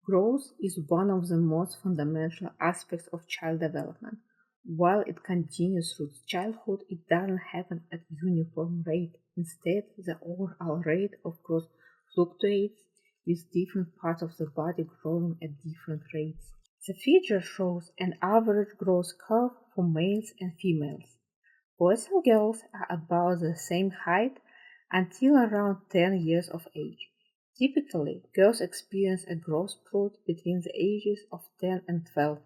Growth is one of the most fundamental aspects of child development. While it continues through childhood, it doesn't happen at a uniform rate. Instead, the overall rate of growth fluctuates, with different parts of the body growing at different rates. The figure shows an average growth curve for males and females. Boys and girls are about the same height until around 10 years of age. Typically, girls experience a growth spurt between the ages of 10 and 12,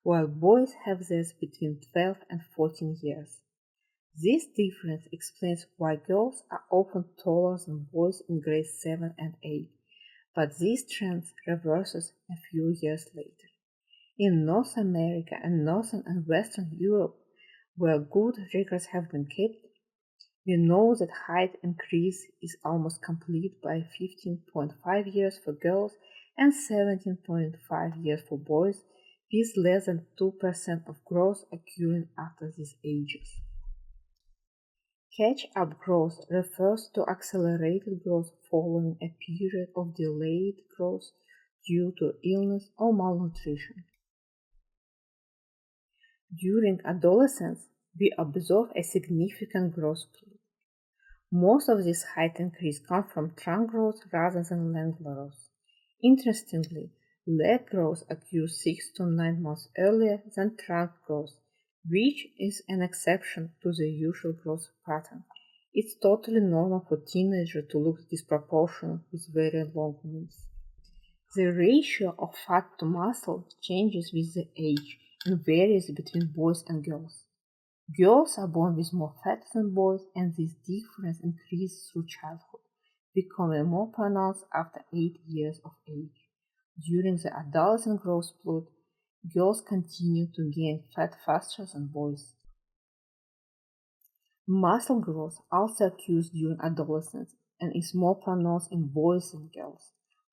while boys have theirs between 12 and 14 years. This difference explains why girls are often taller than boys in grades 7 and 8, but this trend reverses a few years later. In North America and Northern and Western Europe, where good records have been kept, we know that height increase is almost complete by 15.5 years for girls and 17.5 years for boys, with less than 2% of growth occurring after these ages. Catch-up growth refers to accelerated growth following a period of delayed growth due to illness or malnutrition. During adolescence, we observe a significant growth spurt. Most of this height increase comes from trunk growth rather than leg growth. Interestingly, leg growth occurs 6 to 9 months earlier than trunk growth, which is an exception to the usual growth pattern. It's totally normal for teenagers to look disproportionate with very long limbs. The ratio of fat to muscle changes with the age and varies between boys and girls. Girls are born with more fat than boys, and this difference increases through childhood, becoming more pronounced after 8 years of age. During the adolescent growth spurt, girls continue to gain fat faster than boys. Muscle growth also occurs during adolescence and is more pronounced in boys than girls.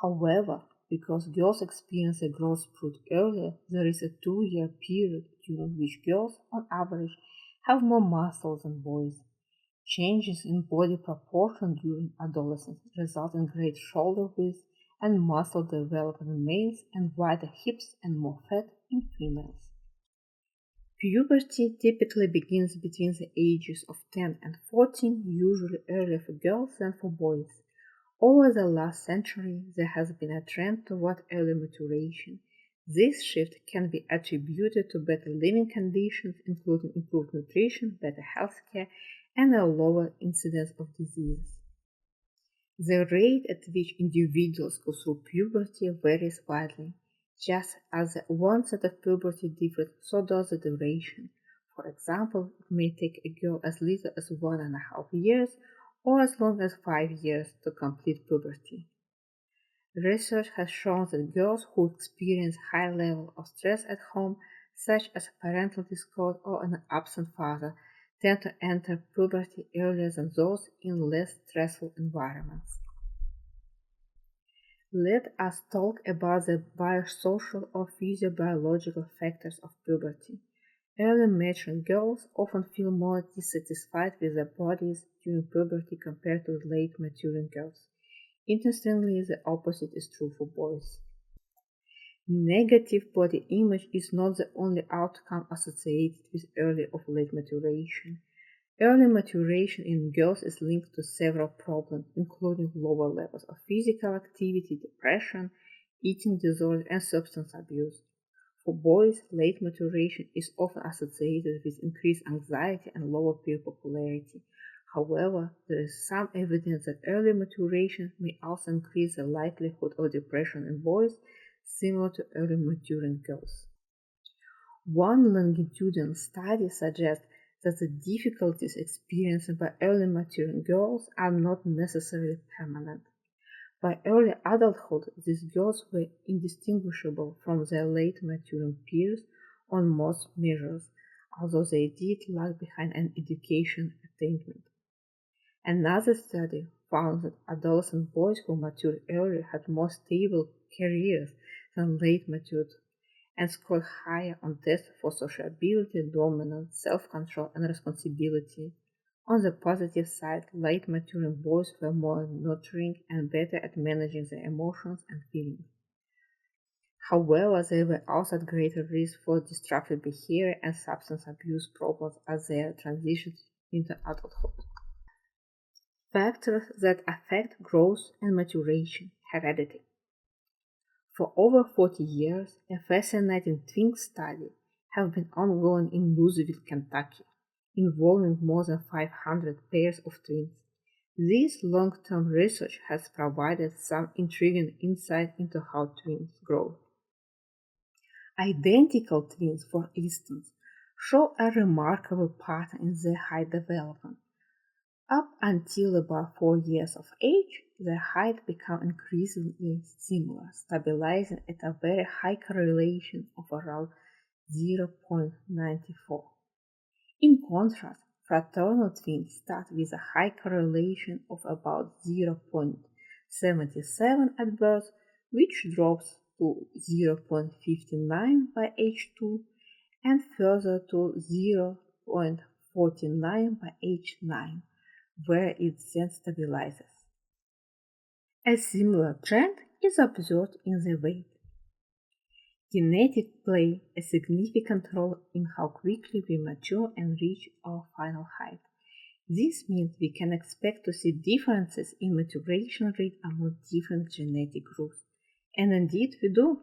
However, because girls experience a growth spurt earlier, there is a 2-year period during which girls, on average, have more muscle than boys. Changes in body proportion during adolescence result in great shoulder width and muscle development in males and wider hips and more fat in females. Puberty typically begins between the ages of 10 and 14, usually earlier for girls than for boys. Over the last century, there has been a trend toward early maturation. This shift can be attributed to better living conditions, including improved nutrition, better health care, and a lower incidence of diseases. The rate at which individuals go through puberty varies widely. Just as the onset of puberty differs, so does the duration. For example, it may take a girl as little as 1.5 years or as long as 5 years to complete puberty. Research has shown that girls who experience high level of stress at home, such as parental discord or an absent father, tend to enter puberty earlier than those in less stressful environments. Let us talk about the biosocial or physiobiological factors of puberty. Early maturing girls often feel more dissatisfied with their bodies during puberty compared to late maturing girls. Interestingly, the opposite is true for boys. Negative body image is not the only outcome associated with early or late maturation. Early maturation in girls is linked to several problems, including lower levels of physical activity, depression, eating disorder, and substance abuse. For boys, late maturation is often associated with increased anxiety and lower peer popularity. However, there is some evidence that early maturation may also increase the likelihood of depression in boys, similar to early maturing girls. One longitudinal study suggests that the difficulties experienced by early maturing girls are not necessarily permanent. By early adulthood, these girls were indistinguishable from their late maturing peers on most measures, although they did lag behind in education attainment. Another study found that adolescent boys who matured earlier had more stable careers than late matured and scored higher on tests for sociability, dominance, self-control, and responsibility. On the positive side, late maturing boys were more nurturing and better at managing their emotions and feelings. However, they were also at greater risk for destructive behavior and substance abuse problems as they transitioned into adulthood. Factors that affect growth and maturation: heredity. For over 40 years, a fascinating twin study has been ongoing in Louisville, Kentucky, involving more than 500 pairs of twins. This long-term research has provided some intriguing insight into how twins grow. Identical twins, for instance, show a remarkable pattern in their height development. Up until about 4 years of age, their height becomes increasingly similar, stabilizing at a very high correlation of around 0.94. In contrast, fraternal twins start with a high correlation of about 0.77 at birth, which drops to 0.59 by age 2 and further to 0.49 by age 9, where it then stabilizes. A similar trend is observed in the weight. Genetics play a significant role in how quickly we mature and reach our final height. This means we can expect to see differences in maturation rate among different genetic groups, and indeed we do.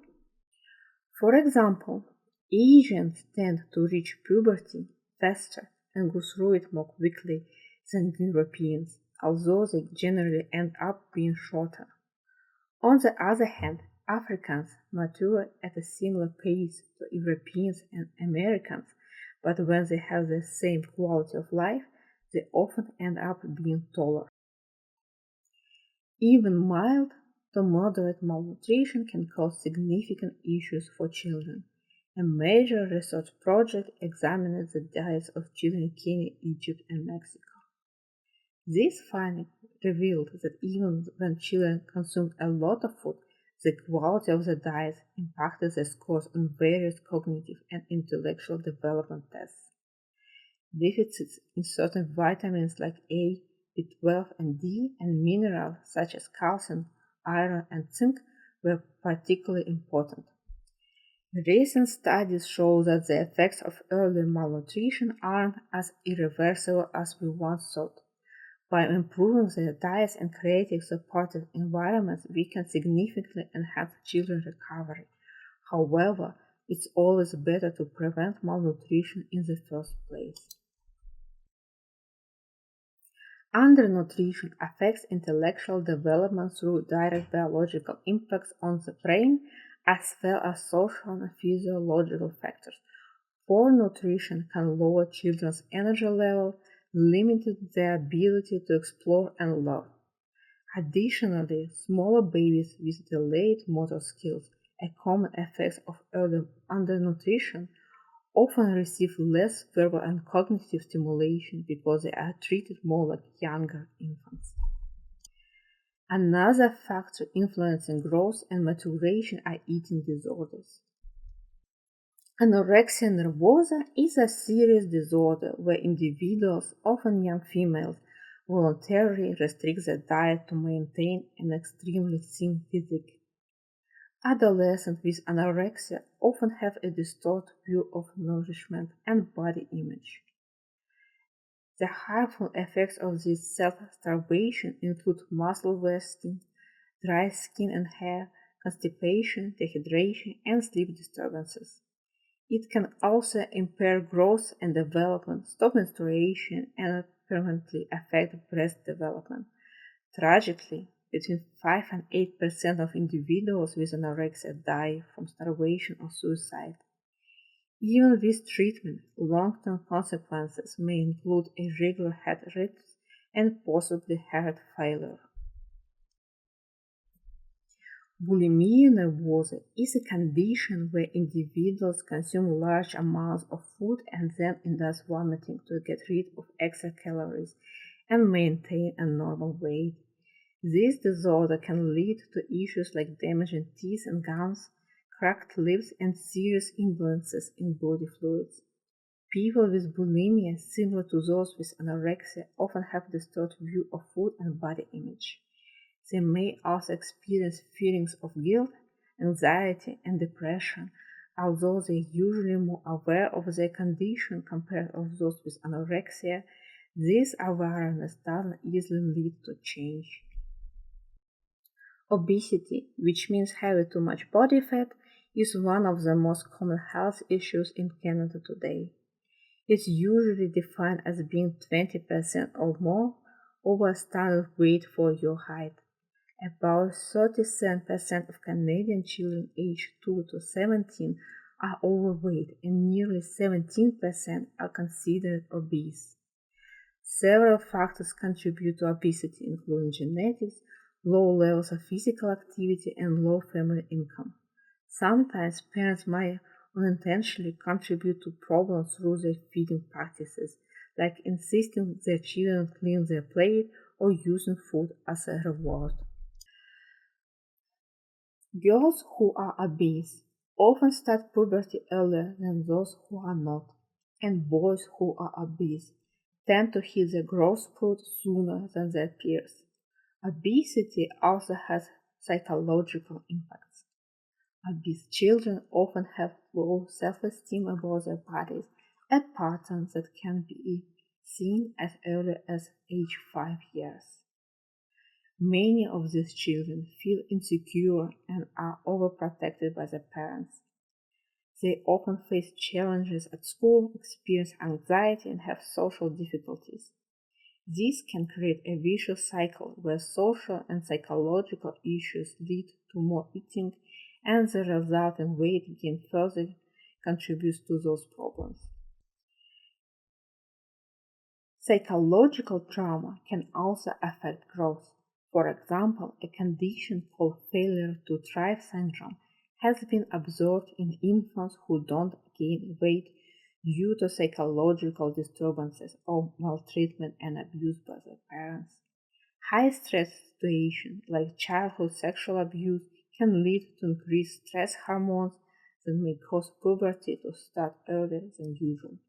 For example, Asians tend to reach puberty faster and go through it more quickly than Europeans, although they generally end up being shorter. On the other hand, Africans mature at a similar pace to Europeans and Americans, but when they have the same quality of life, they often end up being taller. Even mild to moderate malnutrition can cause significant issues for children. A major research project examined the diets of children in Kenya, Egypt, and Mexico. This finding revealed that even when children consumed a lot of food, the quality of the diet impacted their scores on various cognitive and intellectual development tests. Deficits in certain vitamins like A, B12, and D, and minerals such as calcium, iron, and zinc were particularly important. Recent studies show that the effects of early malnutrition aren't as irreversible as we once thought. By improving their diets and creating supportive environments, we can significantly enhance children's recovery. However, it's always better to prevent malnutrition in the first place. Undernutrition affects intellectual development through direct biological impacts on the brain, as well as social and physiological factors. Poor nutrition can lower children's energy level, limiting their ability to explore and learn. Additionally, smaller babies with delayed motor skills, a common effect of early undernutrition, often receive less verbal and cognitive stimulation because they are treated more like younger infants. Another factor influencing growth and maturation are eating disorders. Anorexia nervosa is a serious disorder where individuals, often young females, voluntarily restrict their diet to maintain an extremely thin physique. Adolescents with anorexia often have a distorted view of nourishment and body image. The harmful effects of this self-starvation include muscle wasting, dry skin and hair, constipation, dehydration, and sleep disturbances. It can also impair growth and development, stop menstruation, and permanently affect breast development. Tragically, between 5 and 8% of individuals with anorexia die from starvation or suicide. Even with treatment, long-term consequences may include irregular heart rhythms and possibly heart failure. Bulimia nervosa is a condition where individuals consume large amounts of food and then induce vomiting to get rid of extra calories and maintain a normal weight. This disorder can lead to issues like damaging teeth and gums, cracked lips, and serious imbalances in body fluids. People with bulimia, similar to those with anorexia, often have distorted view of food and body image. They may also experience feelings of guilt, anxiety, and depression, although they are usually more aware of their condition compared to those with anorexia. This awareness doesn't easily lead to change. Obesity, which means having too much body fat, is one of the most common health issues in Canada today. It's usually defined as being 20% or more over standard weight for your height. About 37% of Canadian children aged 2 to 17 are overweight and nearly 17% are considered obese. Several factors contribute to obesity, including genetics, low levels of physical activity, and low family income. Sometimes parents might unintentionally contribute to problems through their feeding practices, like insisting their children clean their plate or using food as a reward. Girls who are obese often start puberty earlier than those who are not, and boys who are obese tend to hit their growth spurt sooner than their peers. Obesity also has psychological impacts. Obese children often have low self-esteem about their bodies, a pattern that can be seen as early as age 5 years. Many of these children feel insecure and are overprotected by their parents. They often face challenges at school, experience anxiety, and have social difficulties. This can create a vicious cycle where social and psychological issues lead to more eating, and the resulting weight gain further contributes to those problems. Psychological trauma can also affect growth. For example, a condition called failure to thrive syndrome has been observed in infants who don't gain weight due to psychological disturbances or maltreatment and abuse by their parents. High stress situations like childhood sexual abuse can lead to increased stress hormones that may cause puberty to start earlier than usual.